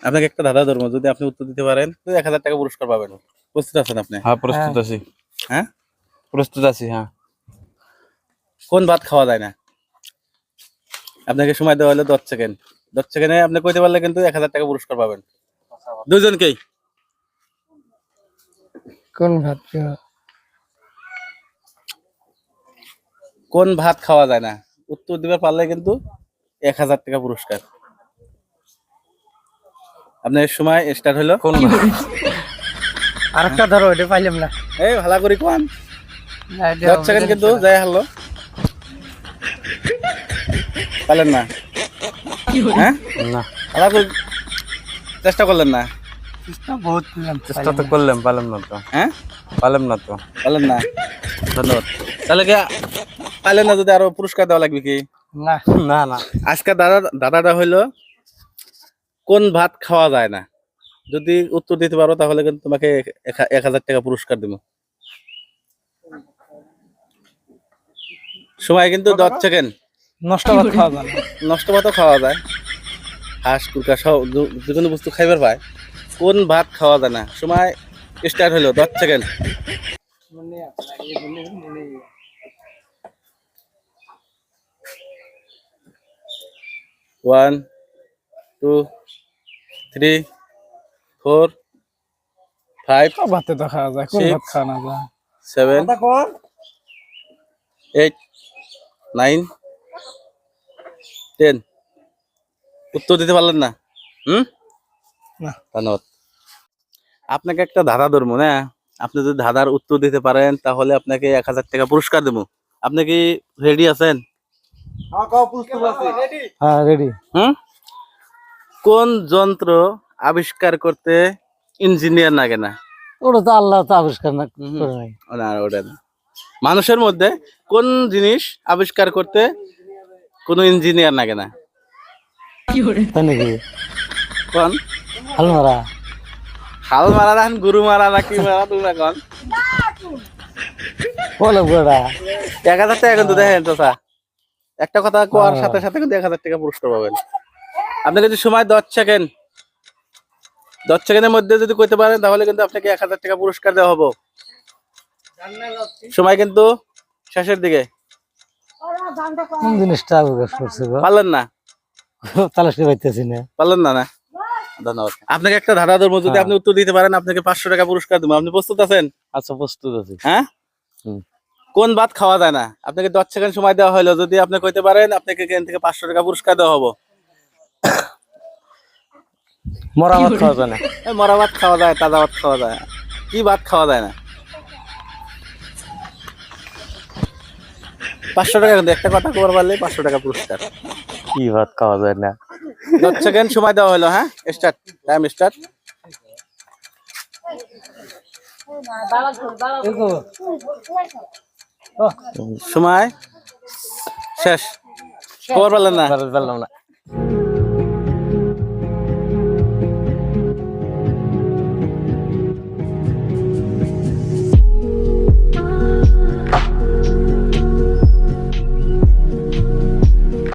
আপনাকে একটা ধাঁধা ধরবো, যদি আপনি উত্তর দিতে পারেন তো 1000 টাকা পুরস্কার পাবেন। প্রস্তুত আছেন আপনি? হ্যাঁ প্রস্তুত আছি। হ্যাঁ প্রস্তুত আছি। হ্যাঁ। কোন ভাত খাওয়া যায় না? আপনাকে সময় দেওয়া হলো 10 সেকেন্ড। 10 সেকেন্ডে আপনি কইতে পারলে কিন্তু 1000 টাকা পুরস্কার পাবেন দুজনকেই। কোন ভাত কোন ভাত খাওয়া যায় না উত্তর দিতে পারলে কিন্তু 1000 টাকা পুরস্কার। আপনার সময় স্টার্ট হলো। কোন আর একটা ধরো, এটা পাইলাম না। এই ভালো করে কোন 10 সেকেন্ড কিন্তু যাই হলো। পারলেন না? হ্যাঁ না, ভালো করে চেষ্টা করলেন না? বহুত চেষ্টা তো করলাম, পারলাম না তো। হ্যাঁ পারলাম না তো। পারলেন না, ধন্যবাদ। তাহলে কি পারলেন না, যদি আরো পুরস্কার দেওয়া লাগবে কি? না না না, আজকে দাদাটা হইলো কোন ভাত খাওয়া যায় না। যদি উত্তর দিতে পারো তাহলে কিন্তু তোমাকে 1000 টাকা পুরস্কার দিব। সময় কিন্তু 10 সেকেন্ড। নষ্ট ভাত খাওয়া যায় না। নষ্ট ভাতও খাওয়া যায়, হাঁস কুরকা সব যে কোনো বস্তু খাইবার পায়। কোন ভাত খাওয়া যায় না? সময় স্টার্ট হলো 10 সেকেন্ড। 1 2 3 4 5 সব ভাতে তো খাওয়া যায়, কোন Six. ভাত খাওয়া না যায়? 7 8 9 10। উত্তর দিতে পারলেন না? না। ধন্যবাদ। আপনাকে একটা ধাঁধা ধরবো না, আপনি যদি ধাঁধার উত্তর দিতে পারেন তাহলে আপনাকে 1000 টাকা পুরস্কার দেবো। আপনি কি রেডি আছেন? হ্যাঁ রেডি। কোন যন্ত্র আবিষ্কার করতে ইঞ্জিনিয়ার লাগে না? ওটা তো আল্লাহ তো আবিষ্কার না করে নাই। না, ওটা না। মানুষের মধ্যে কোন জিনিস আবিষ্কার করতে কোনো ইঞ্জিনিয়ার লাগে না? তাই নাকি? কোন? আলমারা। হাল মারা না, গুরু মারা নাকি মারা, তুমি এখন বলো গোড়া। 1000 টাকা কিন্তু দেখেন তো স্যার, একটা কথা কোয়ার সাথে সাথে কিন্তু 1000 টাকা পুরস্কার পাবেন। আপনার যদি সময় 10 সেকেন্ড, 10 সেকেন্ডের মধ্যে যদি কইতে পারেন তাহলে কিন্তু আপনাকে 1000 টাকা পুরস্কার দেওয়া হবে। সময় কিন্তু শেষের দিকে। কোন জিনিসটা আবিষ্কার করছে গো? পারলেন না? তালাশি পাইতেছি না। পারলেন না না? ধন্যবাদ। আপনাকে একটা ধাঁধা ধরবো, যদি আপনি উত্তর দিতে পারেন আপনাকে 500 টাকা পুরস্কার দেবো। আপনি প্রস্তুত আছেন? আচ্ছা প্রস্তুত আছি। হ্যাঁ। হুম। কোন ভাত খাওয়া যায় না? আপনাকে 10 সেকেন্ড সময় দেওয়া হলো, যদি আপনি কইতে পারেন আপনাকে এখান থেকে 500 টাকা পুরস্কার দেওয়া হবে। মরা ভাত খাওয়া যায় না। এই মরা ভাত খাওয়া যায়, তাজা ভাত খাওয়া যায়, কি ভাত খাওয়া যায় না? 500 টাকা, কিন্তু একটা কথা কবার পারলে 500 টাকা পুরস্কার। কি ভাত খাওয়া যায় না? 10 সেকেন্ড সময় দেওয়া হলো। হ্যাঁ স্টার্ট, টাইম স্টার্ট। সময় শেষ। খবর পারলেন না? পারলাম না।